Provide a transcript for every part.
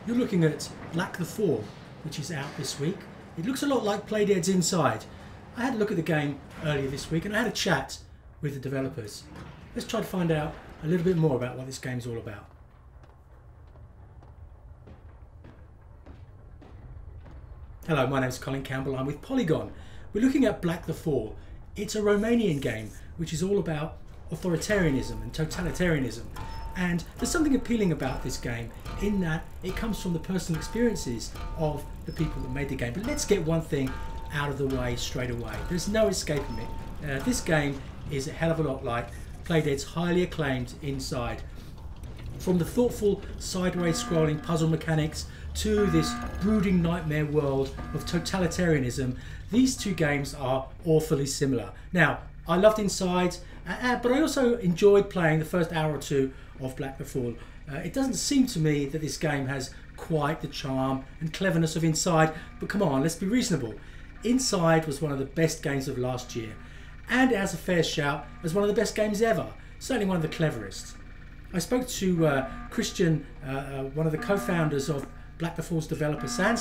You're looking at Black the Fall, which is out this week. It looks a lot like Playdead's Inside. I had a look at the game earlier this week and I had a chat with the developers. Let's try to find out a little bit more about what this game's all about. Hello, my name's Colin Campbell. I'm with Polygon. We're looking at Black the Fall. It's a Romanian game which is all about authoritarianism and totalitarianism. And there's something appealing about this game in that it comes from the personal experiences of the people that made the game. But let's get one thing out of the way straight away. There's no escaping it. This game is a hell of a lot like Playdead's highly acclaimed Inside. From the thoughtful sideways scrolling puzzle mechanics to this brooding nightmare world of totalitarianism, these two games are awfully similar. Now, I loved Inside, but I also enjoyed playing the first hour or two of Black the Fall. It doesn't seem to me that this game has quite the charm and cleverness of Inside, but come on, let's be reasonable. Inside was one of the best games of last year, and it has a fair shout as one of the best games ever, certainly one of the cleverest. I spoke to Christian, one of the co-founders of Black the Fall's developer Sand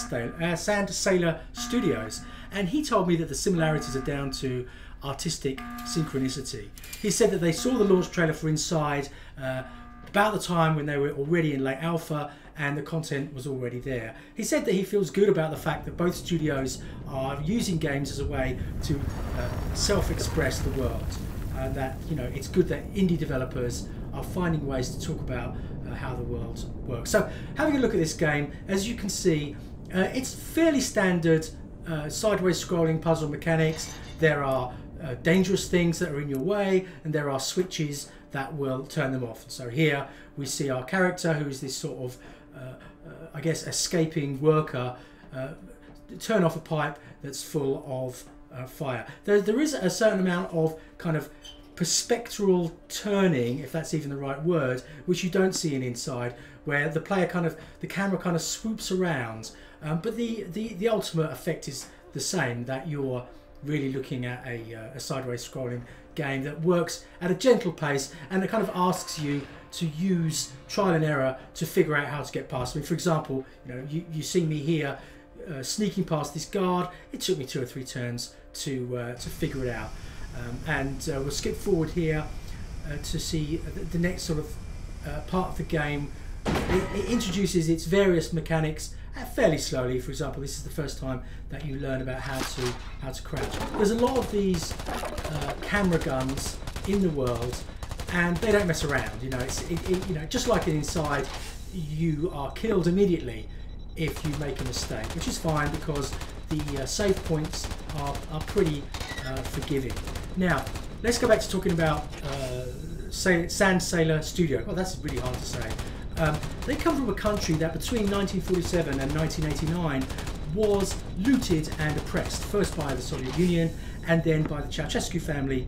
Sailor Studios, and he told me that the similarities are down to artistic synchronicity. He said that they saw the launch trailer for Inside about the time when they were already in late alpha and the content was already there. He said that he feels good about the fact that both studios are using games as a way to self-express the world. That, you know, it's good that indie developers are finding ways to talk about how the world works. So having a look at this game, as you can see, it's fairly standard sideways scrolling puzzle mechanics. There are dangerous things that are in your way, and there are switches that will turn them off. So here we see our character, who is this sort of I guess escaping worker, turn off a pipe that's full of fire. There is a certain amount of kind of perspectral turning, if that's even the right word, which you don't see in Inside, where the camera kind of swoops around, but the ultimate effect is the same, that you're really looking at a sideways scrolling game that works at a gentle pace and it kind of asks you to use trial and error to figure out how to get past. I mean, for example, you know, you see me here sneaking past this guard. It took me 2 or 3 turns to figure it out. We'll skip forward here to see the next sort of part of the game. It introduces its various mechanics fairly slowly. For example, this is the first time that you learn about how to crouch. There's a lot of these camera guns in the world, and they don't mess around. You know, you know, just like in Inside, you are killed immediately if you make a mistake, which is fine because the save points are pretty forgiving. Now, let's go back to talking about Sand Sailor Studio. Well, that's really hard to say. They come from a country that between 1947 and 1989 was looted and oppressed, first by the Soviet Union and then by the Ceausescu family,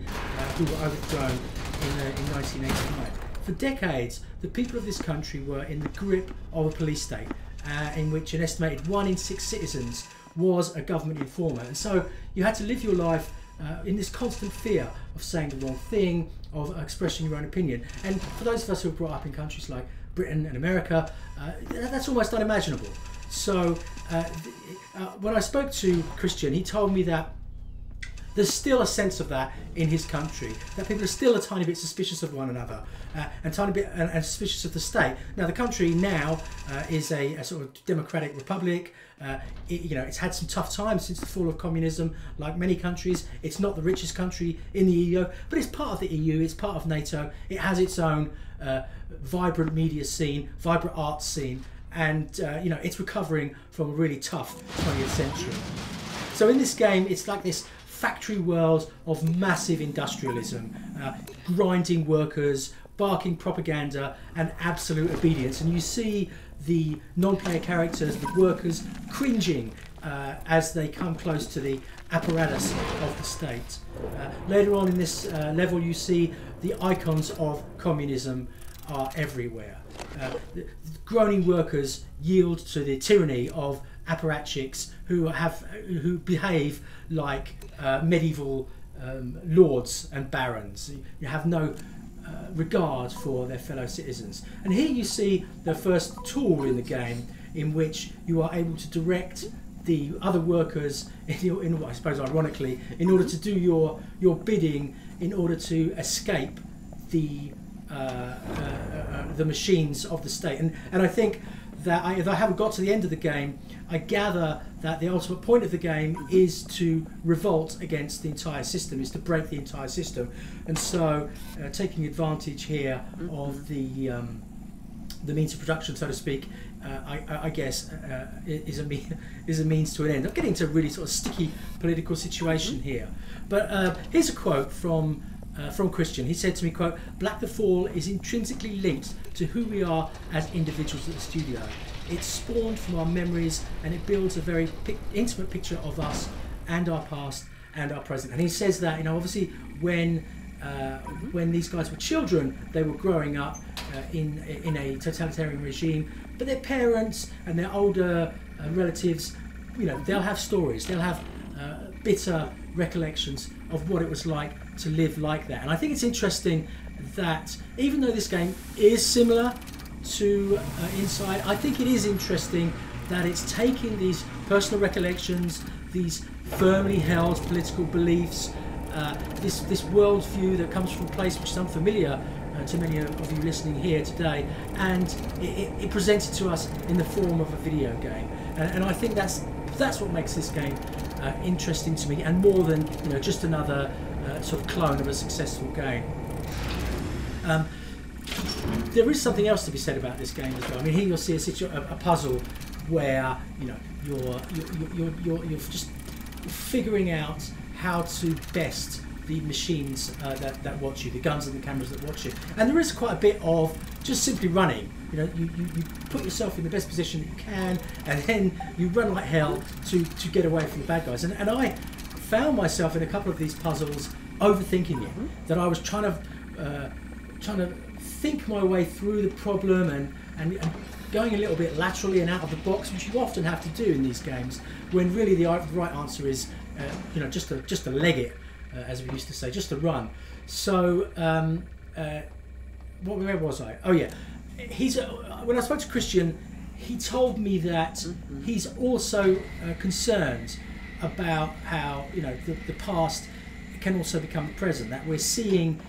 who were overthrown in 1989. For decades, the people of this country were in the grip of a police state, in which an estimated 1 in 6 citizens was a government informer, and so you had to live your life in this constant fear of saying the wrong thing, of expressing your own opinion. And for those of us who were brought up in countries like Britain and America, that's almost unimaginable. So when I spoke to Christian, he told me that there's still a sense of that in his country, that people are still a tiny bit suspicious of one another and tiny bit and suspicious of the state. Now the country now is a sort of democratic republic. You know, it's had some tough times since the fall of communism, like many countries. It's not the richest country in the EU, but it's part of the EU, it's part of NATO. It has its own vibrant media scene, vibrant arts scene, and you know, it's recovering from a really tough 20th century. So in this game, it's like this factory world of massive industrialism, grinding workers, barking propaganda and absolute obedience, and you see the non-player characters, the workers, cringing as they come close to the apparatus of the state. Later on in this level, you see the icons of communism are everywhere. The groaning workers yield to the tyranny of apparatchiks who behave like medieval lords and barons. You have no regard for their fellow citizens. And here you see the first tool in the game in which you are able to direct the other workers, I suppose ironically, in order to do your bidding, in order to escape the machines of the state. And I think that if I haven't got to the end of the game, I gather that the ultimate point of the game is to revolt against the entire system, is to break the entire system. And so taking advantage here of the means of production, so to speak, I guess is a means to an end. I'm getting to a really sort of sticky political situation here. But here's a quote from Christian. He said to me, quote, "Black the Fall is intrinsically linked to who we are as individuals at the studio. It's spawned from our memories, and it builds a very intimate picture of us and our past and our present." And he says that, obviously when these guys were children, they were growing up in a totalitarian regime, but their parents and their older relatives, they'll have stories, they'll have bitter recollections of what it was like to live like that. And I think it's interesting that even though this game is similar to Inside, I think it is interesting that it's taking these personal recollections, these firmly held political beliefs, this worldview that comes from a place which is unfamiliar to many of you listening here today, and it presents it to us in the form of a video game. And I think that's what makes this game interesting to me, and more than just another sort of clone of a successful game. There is something else to be said about this game as well. I mean, here you'll see a puzzle where you're just figuring out how to best the machines that watch you, the guns and the cameras that watch you. And there is quite a bit of just simply running. You put yourself in the best position that you can, and then you run like hell to get away from the bad guys. And I found myself in a couple of these puzzles overthinking it, that I was trying to think my way through the problem and going a little bit laterally and out of the box, which you often have to do in these games, when really the right answer is just to leg it, as we used to say, just to run. So where was I? Oh yeah, when I spoke to Christian, he told me that he's also concerned about how the past can also become the present, that we're seeing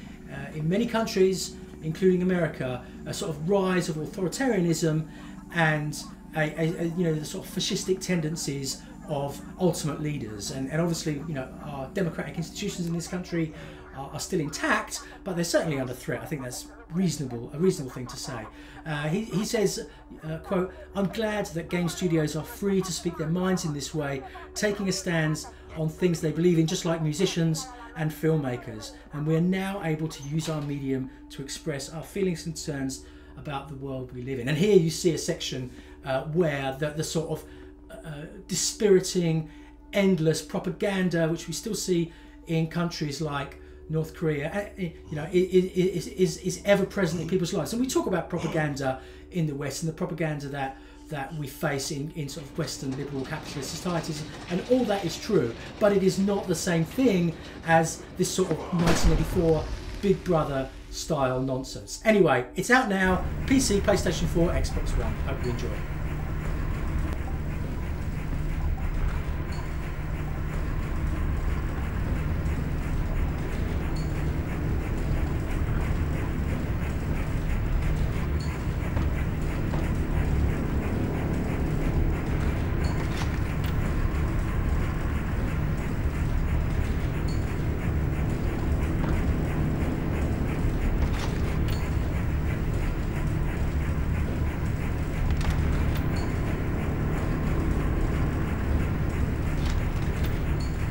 in many countries, including America, a sort of rise of authoritarianism and the sort of fascistic tendencies of ultimate leaders. And obviously, our democratic institutions in this country are still intact, but they're certainly under threat. I think that's a reasonable thing to say. He says, quote, "I'm glad that game studios are free to speak their minds in this way, taking a stance on things they believe in, just like musicians and filmmakers. And we're now able to use our medium to express our feelings and concerns about the world we live in." And here you see a section where the sort of dispiriting, endless propaganda, which we still see in countries like North Korea, is ever present in people's lives. And we talk about propaganda in the West, and the propaganda that we face in sort of Western liberal capitalist societies, and all that is true, but it is not the same thing as this sort of 1984 Big Brother style nonsense. Anyway, it's out now, PC, PlayStation 4, Xbox One. Hope you enjoy it.